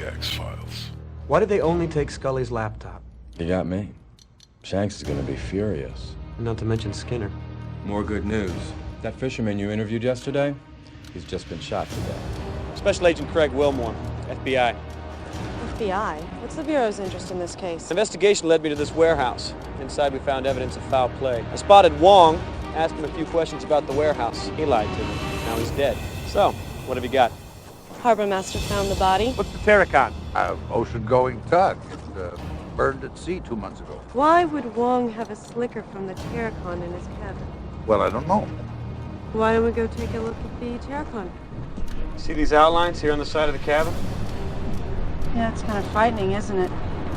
X-Files. Why did they only take Scully's laptop? You got me. Shanks is gonna be furious. Not to mention Skinner. More good news. That fisherman you interviewed yesterday, he's just been shot to death. Special Agent Craig Willmore, FBI. FBI? What's the Bureau's interest in this case? Investigation led me to this warehouse. Inside we found evidence of foul play. I spotted Wong, asked him a few questions about the warehouse. He lied to me. Now he's dead. So, what have you got? Harbor Master found the body. What's the Tarakan? Ocean-going tug. It burned at sea 2 months ago. Why would Wong have a slicker from the Tarakan in his cabin? Well, I don't know. Why don't we go take a look at the Tarakan? See these outlines here on the side of the cabin? Yeah, it's kind of frightening, isn't it?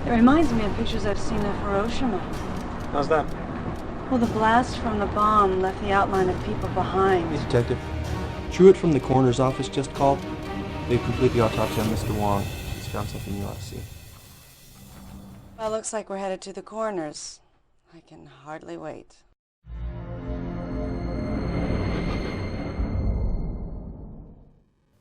It reminds me of pictures I've seen of Hiroshima. How's that? Well, the blast from the bomb left the outline of people behind. Detective, Truitt from the coroner's office just called. They've completed the autopsy on Mr. Wong. He's found something you ought to see. Well, looks like we're headed to the coroner's. I can hardly wait.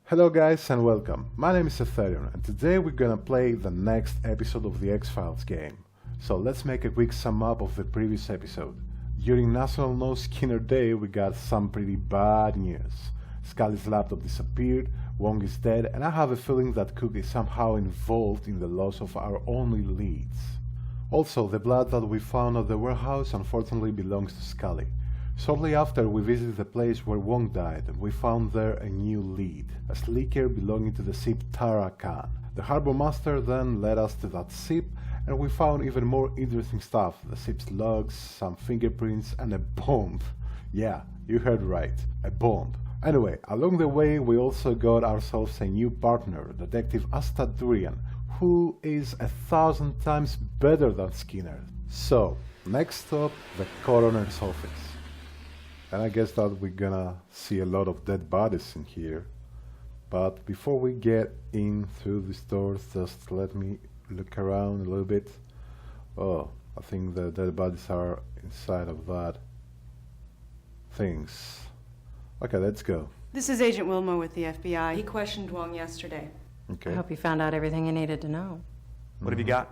Hello guys and welcome. My name is Sethaerion and today we're gonna play the next episode of the X-Files game. So let's make a quick sum up of the previous episode. During National No Skinner Day we got some pretty bad news. Scully's laptop disappeared, Wong is dead, and I have a feeling that Cook is somehow involved in the loss of our only leads. Also, the blood that we found at the warehouse unfortunately belongs to Scully. Shortly after, we visited the place where Wong died, and we found there a new lead, a slicker belonging to the ship Tarakan. The harbor master then led us to that ship, and we found even more interesting stuff, the ship's logs, some fingerprints, and a bomb. Yeah, you heard right, a bomb. Anyway, along the way we also got ourselves a new partner, Detective Sethaerion, who is 1,000 times better than Skinner. So, next stop, the coroner's office. And I guess that we're gonna see a lot of dead bodies in here. But before we get in through these doors, just let me look around a little bit. Oh, I think the dead bodies are inside of that things. Okay, let's go. This is Agent Willmore with the FBI. He questioned Wong yesterday. Okay. I hope you found out everything you needed to know. What have you got?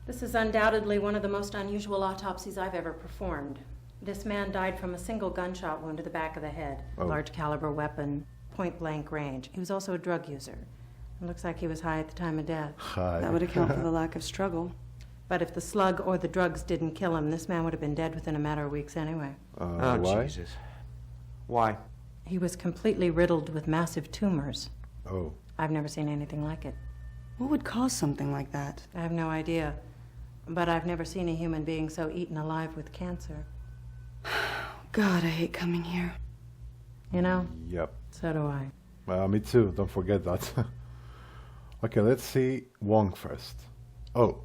This is undoubtedly one of the most unusual autopsies I've ever performed. This man died from a single gunshot wound to the back of the head. Oh. Large caliber weapon, point blank range. He was also a drug user. It looks like he was high at the time of death. Hi. That would account for the lack of struggle. But if the slug or the drugs didn't kill him, this man would have been dead within a matter of weeks anyway. Why? Jesus. Why? He was completely riddled with massive tumors. Oh. I've never seen anything like it. What would cause something like that? I have no idea. But I've never seen a human being so eaten alive with cancer. God, I hate coming here. You know? Yep. So do I. Me too, don't forget that. Okay, let's see Wong first. Oh.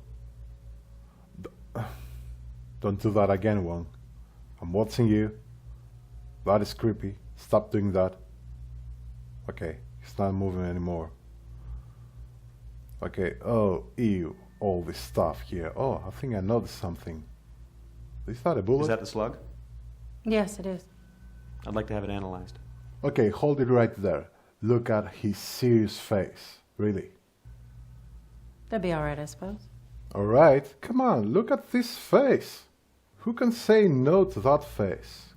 Don't do that again, Wong. I'm watching you. That is creepy. Stop doing that. Okay, he's not moving anymore. Okay, oh, ew. All this stuff here. Oh, I think I noticed something. Is that a bullet? Is that the slug? Yes, it is. I'd like to have it analyzed. Okay, hold it right there. Look at his serious face. Really. That'd be all right, I suppose. Alright, come on, look at this face. Who can say no to that face?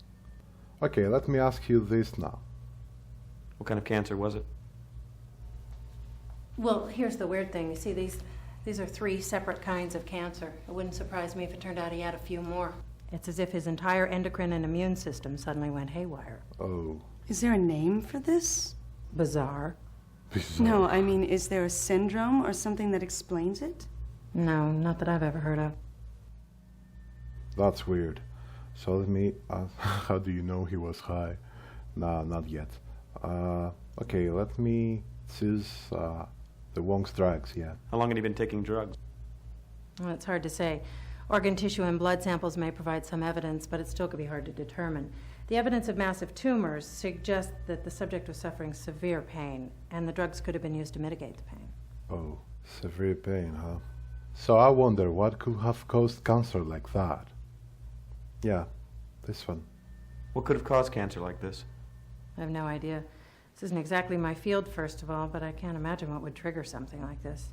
Okay, let me ask you this now. What kind of cancer was it? Well, here's the weird thing. You see, these are 3 separate kinds of cancer. It wouldn't surprise me if it turned out he had a few more. It's as if his entire endocrine and immune system suddenly went haywire. Oh. Is there a name for this? Bizarre. No, I mean, is there a syndrome or something that explains it? No, not that I've ever heard of. That's weird. So let me ask, how do you know he was high? Nah, not yet. Okay, let me choose the Wong's drugs, yeah. How long had he been taking drugs? Well, it's hard to say. Organ tissue and blood samples may provide some evidence, but it still could be hard to determine. The evidence of massive tumors suggests that the subject was suffering severe pain, and the drugs could have been used to mitigate the pain. Oh, severe pain, huh? So I wonder what could have caused cancer like that. Yeah, this one. What could have caused cancer like this? I have no idea. This isn't exactly my field, first of all, but I can't imagine what would trigger something like this.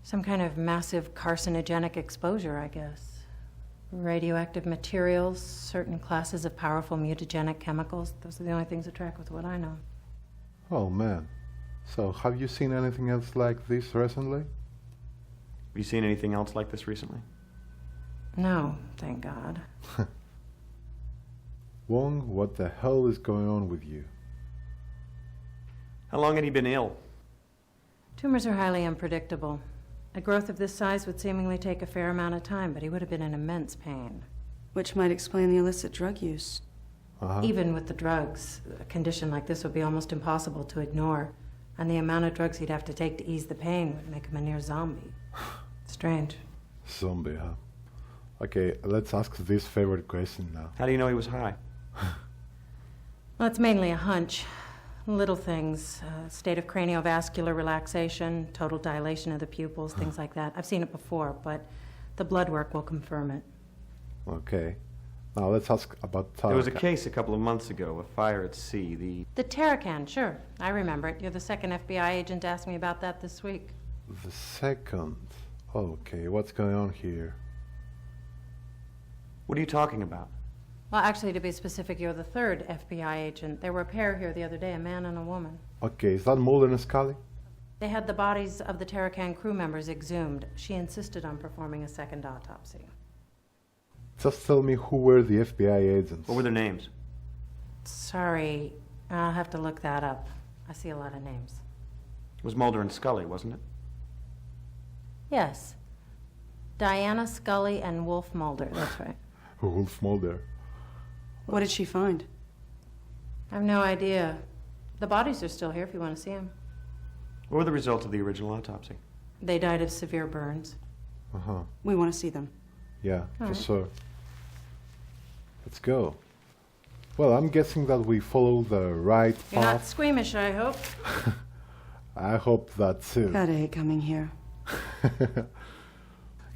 Some kind of massive carcinogenic exposure, I guess. Radioactive materials, certain classes of powerful mutagenic chemicals. Those are the only things that track with what I know. Oh man. So, have you seen anything else like this recently? Have you seen anything else like this recently? No, thank God. Wong, what the hell is going on with you? How long had he been ill? Tumors are highly unpredictable. A growth of this size would seemingly take a fair amount of time, but he would have been in immense pain. Which might explain the illicit drug use. Even with the drugs, a condition like this would be almost impossible to ignore. And the amount of drugs he'd have to take to ease the pain would make him a near zombie. Strange. Zombie, huh? Okay, let's ask this favorite question now. How do you know he was high? Well, it's mainly a hunch. Little things, state of craniovascular relaxation, total dilation of the pupils, things like that. I've seen it before, but the blood work will confirm it. Okay. Now let's ask about Tarakan. There was a case a couple of months ago, a fire at sea. The Tarakan, sure. I remember it. You're the second FBI agent to ask me about that this week. The second. Okay, what's going on here? What are you talking about? Well, actually, to be specific, you're the third FBI agent. There were a pair here the other day, a man and a woman. Okay, is that Mulder and Scully? They had the bodies of the Tarakan crew members exhumed. She insisted on performing a second autopsy. Just tell me who were the FBI agents. What were their names? Sorry, I'll have to look that up. I see a lot of names. It was Mulder and Scully, wasn't it? Yes. Diana Scully and Wolf Mulder, that's right. Wolf Mulder. What did she find? I have no idea. The bodies are still here if you want to see them. What were the results of the original autopsy? They died of severe burns. We want to see them. Yeah, All for sure. Let's go. Well, I'm guessing that we follow the right You're not path. squeamish, I hope. I hope that too. Gotta hate coming here.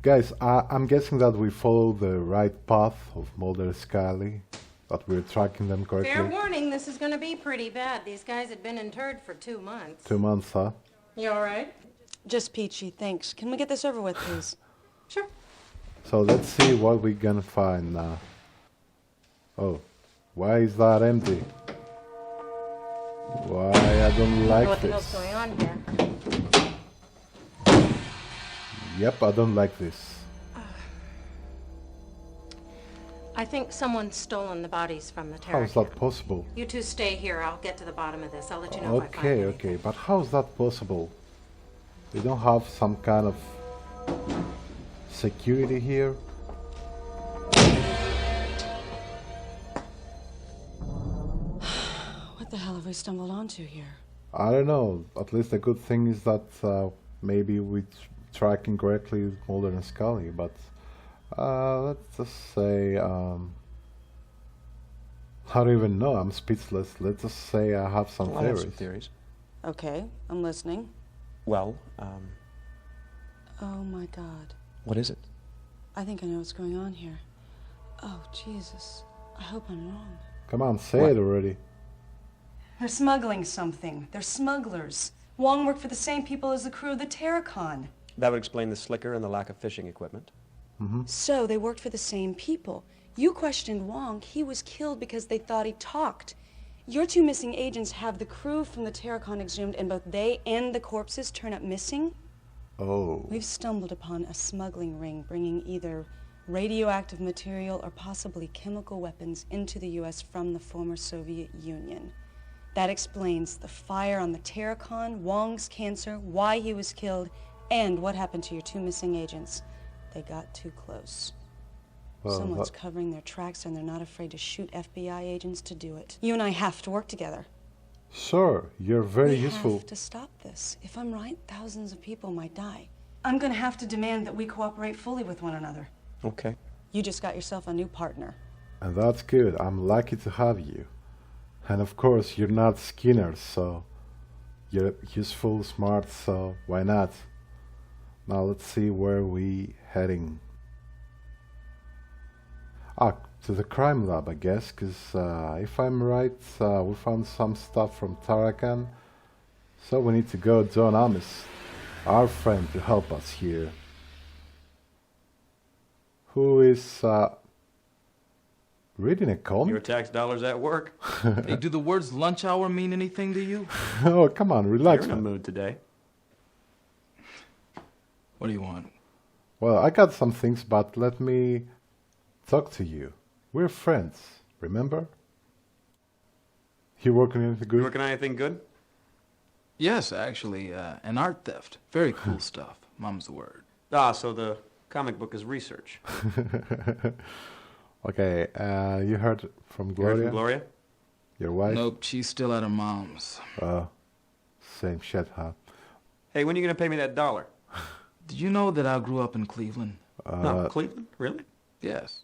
Guys, I'm guessing that we follow the right path of Mulder and Scully, that we're tracking them correctly. Fair warning, this is going to be pretty bad. These guys had been interred for 2 months. 2 months, huh? You all right? Just peachy, thanks. Can we get this over with, please? Sure. So let's see what we're gonna find now. Oh, why is that empty? Why I don't like What the this. hell's going on here? Yep, I don't like this. I think someone's stolen the bodies from the How is Tarakan. that possible? You two stay here. I'll get to the bottom of this. I'll let you know if I find Okay, anything. okay, but how is that possible? We don't have some kind of security here? What the hell have we stumbled onto here? I don't know. At least the good thing is that maybe we're tracking correctly with Mulder and Scully, but let's just say, I don't even know, I'm speechless. Let's just say I have some Well, I have theories. some theories. Okay, I'm listening. Well, Oh my god. what is it? I think I know what's going on here. Oh, Jesus. I hope I'm wrong. Come on, say What? it already. They're smuggling something. They're smugglers. Wong worked for the same people as the crew of the Tarakan. That would explain the slicker and the lack of fishing equipment. So they worked for the same people. You questioned Wong. He was killed because they thought he talked. Your two missing agents have the crew from the Tarakan exhumed, and both they and the corpses turn up missing? Oh. We've stumbled upon a smuggling ring bringing either radioactive material or possibly chemical weapons into the U.S. from the former Soviet Union. That explains the fire on the Tarakan, Wong's cancer, why he was killed, and what happened to your two missing agents. They got too close. Well, Someone's covering their tracks, and they're not afraid to shoot FBI agents to do it. You and I have to work together. Sure, you're very We useful. have to stop this. If I'm right, thousands of people might die. I'm gonna have to demand that we cooperate fully with one another. Okay. You just got yourself a new partner. And that's good. I'm lucky to have you. And of course, you're not Skinner, so you're useful, smart, so why not? Now let's see where we heading. Ah, To the crime lab, I guess, because if I'm right, we found some stuff from Tarakan. So we need to go to John Amis, our friend, to help us here. Who is reading a comic? Your tax dollars at work. Hey, do the words lunch hour mean anything to you? Oh, come on, relax, You're in a man. mood today. What do you want? Well, I got some things, but let me talk to you. We're friends, remember? You working anything You good? working on anything good? Yes, actually, an art theft. Very cool stuff. Mom's the word. Ah, so the comic book is research. Okay, you heard from You heard Gloria? from Gloria? Your wife? Nope, she's still at her mom's. Same shit, huh? Hey, when are you going to pay me that $1? Did you know that I grew up in Cleveland? No, Cleveland? Really? Yes.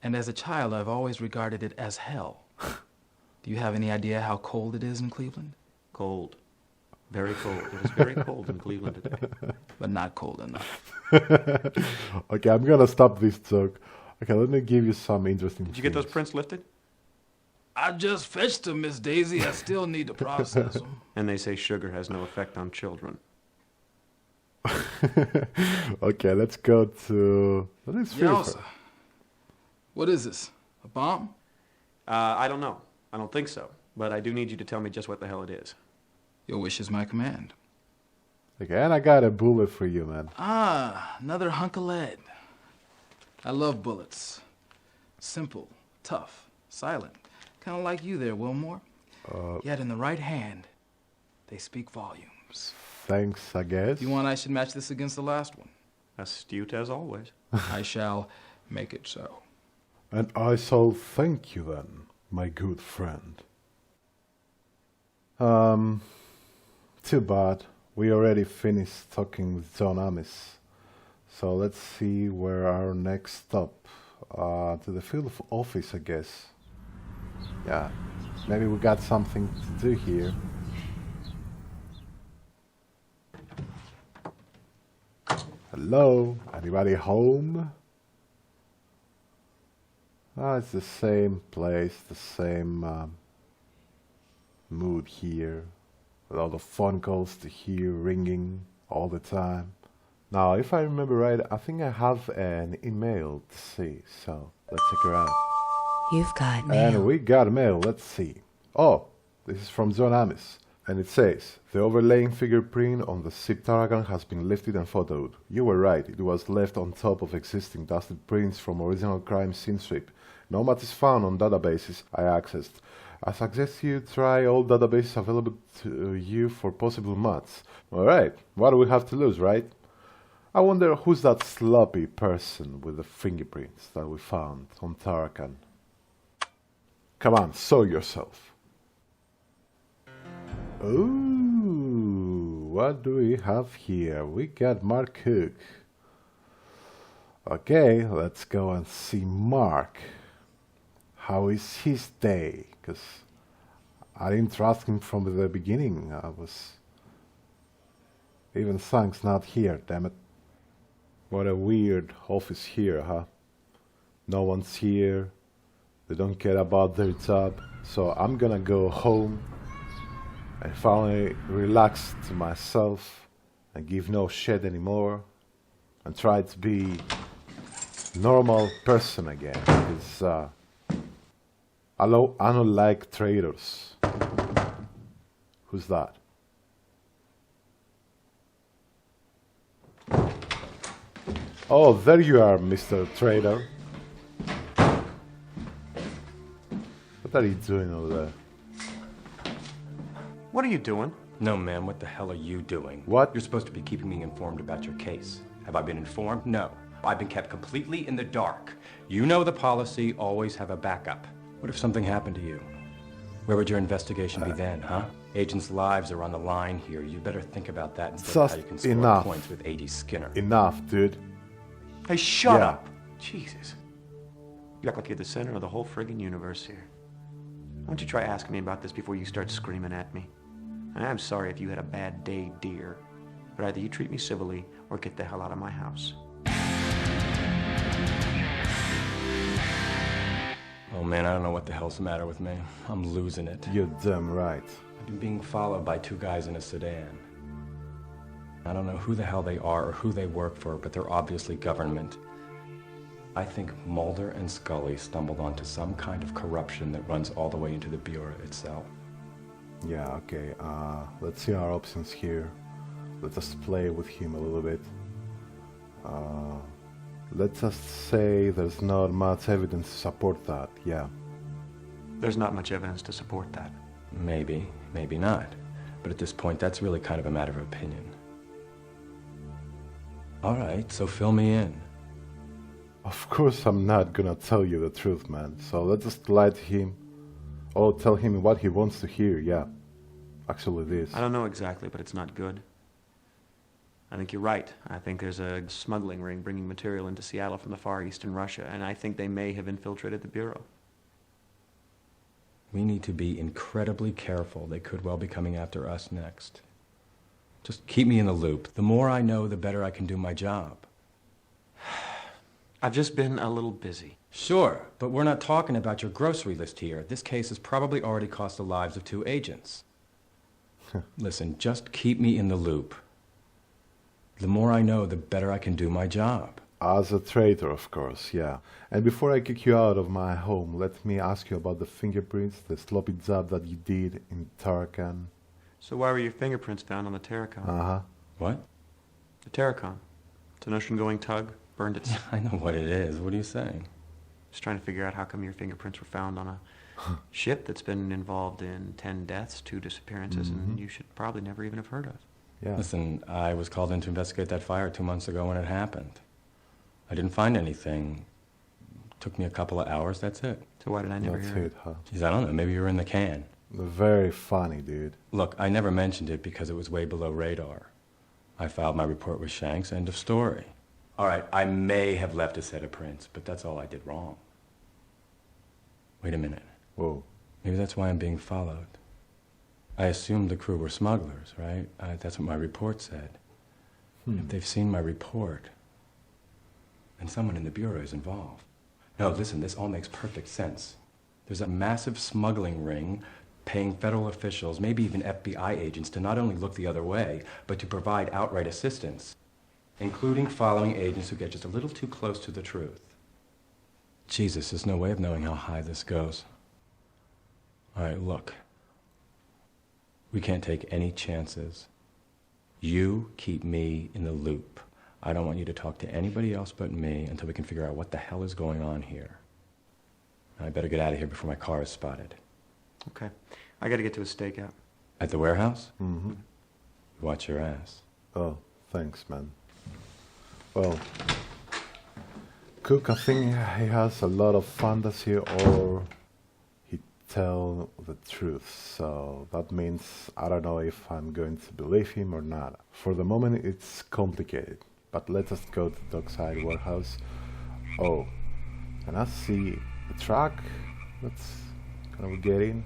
And as a child, I've always regarded it as hell. Do you have any idea how cold it is in Cleveland? Cold. Very cold. It is very cold in Cleveland today. But not cold enough. Okay, I'm gonna stop this joke. Okay, let me give you some interesting Did you get those things. prints lifted? I just fetched them, Miss Daisy. I still need to process them. And they say sugar has no effect on children. Okay, let's go to... Let's Yowza. What is this? A bomb? I don't know. I don't think so. But I do need you to tell me just what the hell it is. Your wish is my command. Okay, and I got a bullet for you, man. Ah, another hunk of lead. I love bullets. Simple, tough, silent. Kind of like you there, Willmore. Yet in the right hand, they speak volumes. Thanks, I guess. You want I should match this against the last one? Astute as always. I shall make it so. And I shall thank you then, my good friend. Too bad. We already finished talking with John Amis. So let's see where our next stop. To the field of office, I guess. Yeah, maybe we got something to do here. Hello? Anybody home? It's the same place, the same mood here. With all the phone calls to hear ringing all the time. Now, if I remember right, I think I have an email to see, so let's check her out. You've got mail. And we got mail, let's see. Oh, this is from John Amis. And it says, the overlaying fingerprint on the ship Tarakan has been lifted and photoed. You were right, it was left on top of existing dusted prints from original crime scene strip. No match is found on databases I accessed. I suggest you try all databases available to you for possible match. Alright, what do we have to lose, right? I wonder who's that sloppy person with the fingerprints that we found on Tarakan. Come on, show yourself. Ooh, what do we have here? We got Mark Cook. Okay, let's go and see Mark. How is his day? Because I didn't trust him from the beginning. Even Sang's not here, damn it. What a weird office here, huh? No one's here. They don't care about their job. So I'm gonna go home and finally relax to myself and give no shit anymore and try to be a normal person again. Because I don't like traitors. Who's that? Oh, there you are, Mr. Traitor. What are you doing over there? What are you doing? No, man, what the hell are you doing? What? You're supposed to be keeping me informed about your case. Have I been informed? No. I've been kept completely in the dark. You know the policy, always have a backup. What if something happened to you? Where would your investigation be then, huh? Agents' lives are on the line here. You better think about that instead of how you can score enough. points with A.D. Skinner. Enough, dude. Hey, shut Yeah. up! Jesus. You act like you're the center of the whole friggin' universe here. Why don't you try asking me about this before you start screaming at me? And I'm sorry if you had a bad day, dear. But either you treat me civilly or get the hell out of my house. man, I don't know what the hell's the matter with me. I'm losing it. You're damn right. I've been being followed by two guys in a sedan. I don't know who the hell they are or who they work for, but they're obviously government. I think Mulder and Scully stumbled onto some kind of corruption that runs all the way into the Bureau itself. Yeah, okay. Let's see our options here. Let us play with him a little bit. Let's just say there's not much evidence to support that, yeah. There's not much evidence to support that. Maybe, maybe not. But at this point, that's really kind of a matter of opinion. All right, so fill me in. Of course I'm not gonna tell you the truth, man. So let's just lie to him. Or tell him what he wants to hear, yeah. Actually this. I don't know exactly, but it's not good. I think you're right. I think there's a smuggling ring bringing material into Seattle from the Far East in Russia, and I think they may have infiltrated the Bureau. We need to be incredibly careful. They could well be coming after us next. Just keep me in the loop. The more I know, the better I can do my job. I've just been a little busy. Sure, but we're not talking about your grocery list here. This case has probably already cost the lives of 2 agents. Listen, just keep me in the loop. The more I know, the better I can do my job. As a traitor, of course, yeah. And before I kick you out of my home, let me ask you about the fingerprints, the sloppy job that you did in Tarakan. So why were your fingerprints found on the Tarakan? Uh-huh. What? The Tarakan. It's an ocean-going tug. Burned its... I know what it is. What are you saying? Just trying to figure out how come your fingerprints were found on a ship that's been involved in 10 deaths, 2 disappearances, and you should probably never even have heard of. Yeah. Listen, I was called in to investigate that fire 2 months ago when it happened. I didn't find anything. Took me a couple of hours, that's it. So why did I never That's hear it, huh? Jeez, I don't know, maybe you were in the can. Very funny, dude. Look, I never mentioned it because it was way below radar. I filed my report with Shanks, end of story. All right, I may have left a set of prints, but that's all I did wrong. Wait a minute. Whoa. Maybe that's why I'm being followed. I assumed the crew were smugglers, right? That's what my report said. If they've seen my report, then someone in the Bureau is involved. No, listen, this all makes perfect sense. There's a massive smuggling ring paying federal officials, maybe even FBI agents, to not only look the other way, but to provide outright assistance, including following agents who get just a little too close to the truth. Jesus, there's no way of knowing how high this goes. All right, look. We can't take any chances. You keep me in the loop. I don't want you to talk to anybody else but me until we can figure out what the hell is going on here. I better get out of here before my car is spotted. Okay. I gotta get to a stakeout. At the warehouse? Mm-hmm. Watch your ass. Oh, thanks, man. Well, Cook, I think he has a lot of fantasy, or he tell the truth. So that means I don't know if I'm going to believe him or not. For the moment, it's complicated. But let us go to the dockside warehouse. Oh, and I see the truck. Can we get in?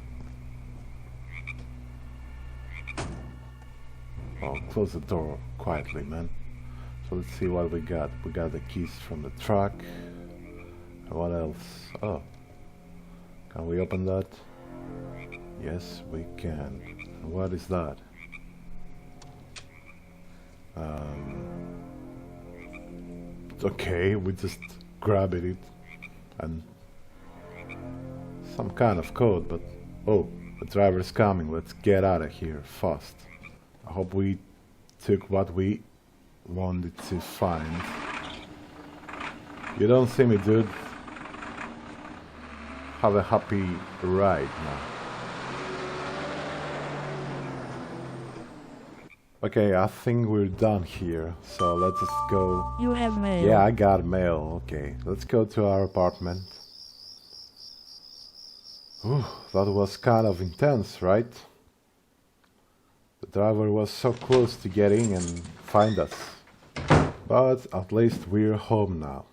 Oh, close the door quietly, man. So let's see what we got. We got the keys from the truck. And what else? Oh, can we open that? Yes, we can. And what is that? Okay, we just grabbed it and some kind of code, but oh, the driver's coming. Let's get out of here fast. I hope we took what we wanted to find. You don't see me, dude. Have a happy ride now. Okay, I think we're done here, so let's just go. You have mail. Yeah, I got mail. Okay, let's go to our apartment. Ooh, that was kind of intense, right? The driver was so close to get in and find us. But at least we're home now.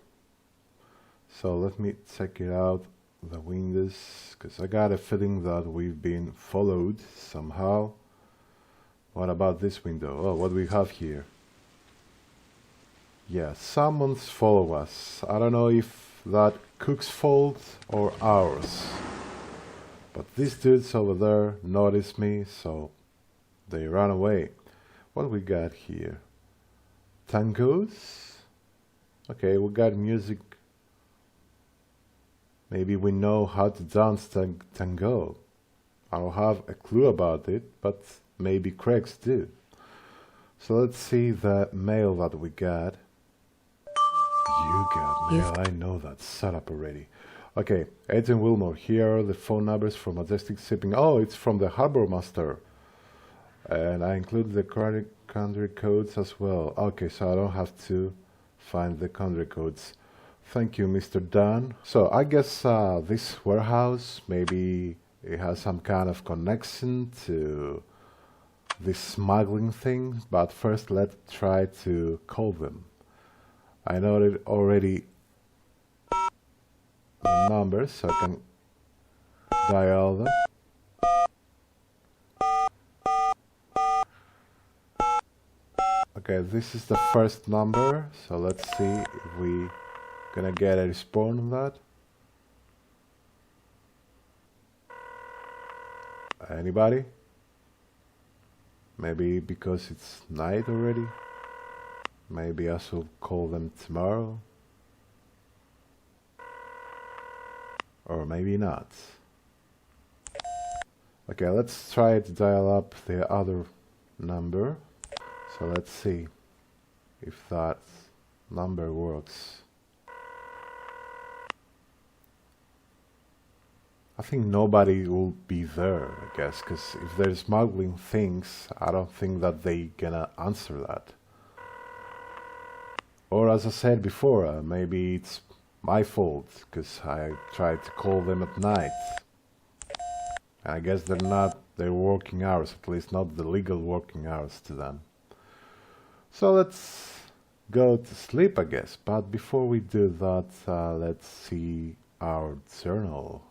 So let me check it out, the windows, because I got a feeling that we've been followed somehow. What about this window? Oh, what do we have here? Yeah, someone's follow us. I don't know if that Cook's fault or ours. But these dudes over there noticed me, so they ran away. What we got here? Tangos? Okay, we got music. Maybe we know how to dance tango. I don't have a clue about it, but maybe Craig's do. So let's see the mail that we got. You got mail, I know that setup already. Okay, Agent Willmore, here are the phone numbers for Majestic Shipping. Oh, it's from the Harbor Master. And I included the country codes as well. Okay, so I don't have to find the country codes. Thank you, Mr. Dan. So I guess this warehouse, maybe it has some kind of connection to this smuggling thing, but first let's try to call them. I know it already the numbers, so I can dial them. Okay, this is the first number, so let's see if we gonna get a response on that. Anybody? Maybe because it's night already. Maybe I should call them tomorrow. Or maybe not. Okay, let's try to dial up the other number. So let's see if that number works. I think nobody will be there, I guess, because if they're smuggling things, I don't think that they gonna answer that. Or as I said before, maybe it's my fault, because I tried to call them at night. And I guess they're not their working hours, at least not the legal working hours to them. So let's go to sleep, I guess. But before we do that, let's see our journal.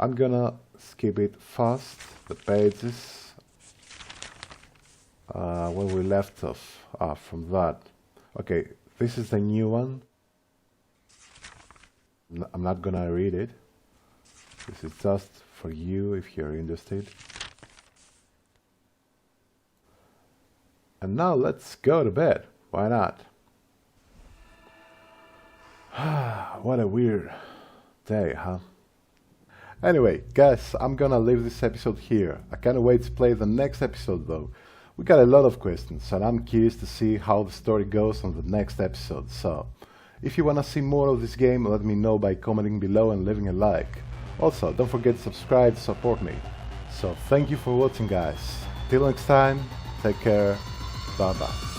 I'm gonna skip it fast, the pages, where we left off from that. Okay, this is the new one. I'm not gonna read it. This is just for you if you're interested. And now let's go to bed. Why not? What a weird day, huh? Anyway, guys, I'm gonna leave this episode here. I can't wait to play the next episode though. We got a lot of questions and I'm curious to see how the story goes on the next episode. So, if you wanna see more of this game, let me know by commenting below and leaving a like. Also, don't forget to subscribe to support me. So, thank you for watching, guys. Till next time, take care. Bye bye.